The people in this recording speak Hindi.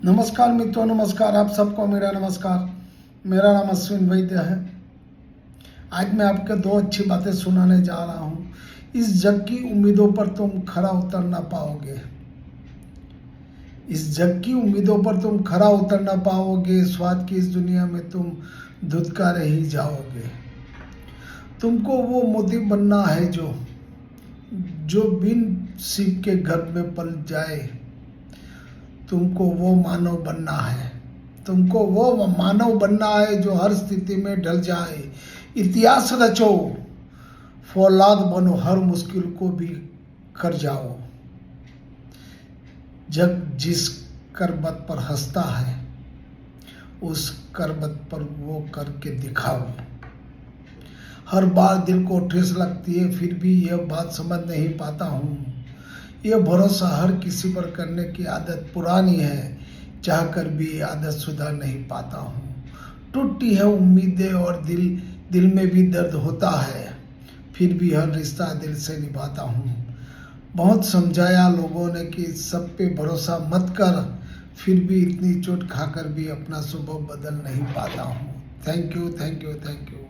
नमस्कार मित्रों, नमस्कार। आप सबको मेरा नमस्कार। मेरा नाम अश्विन वैद्य है। आज मैं आपको दो अच्छी बातें सुनाने जा रहा हूँ। इस जग की उम्मीदों पर तुम खरा उतर ना पाओगे। इस जग की उम्मीदों पर तुम खरा उतर ना पाओगे। स्वाद की इस दुनिया में तुम धुतकारे ही जाओगे। तुमको वो मोती बनना है जो बिन सीप के गर्भ में पल जाए। तुमको वो मानव बनना है। तुमको वो मानव बनना है जो हर स्थिति में ढल जाए। इतिहास रचो, फौलाद बनो, हर मुश्किल को भी कर जाओ। जग जिस करबत पर हंसता है, उस करबत पर वो करके दिखाओ। हर बार दिल को ठेस लगती है, फिर भी यह बात समझ नहीं पाता हूँ। यह भरोसा हर किसी पर करने की आदत पुरानी है, चाहकर भी ये आदत सुधार नहीं पाता हूँ। टूटी है उम्मीदें और दिल में भी दर्द होता है, फिर भी हर रिश्ता दिल से निभाता हूँ। बहुत समझाया लोगों ने कि सब पे भरोसा मत कर, फिर भी इतनी चोट खाकर भी अपना स्वभाव बदल नहीं पाता हूँ। Thank you, thank you, thank you.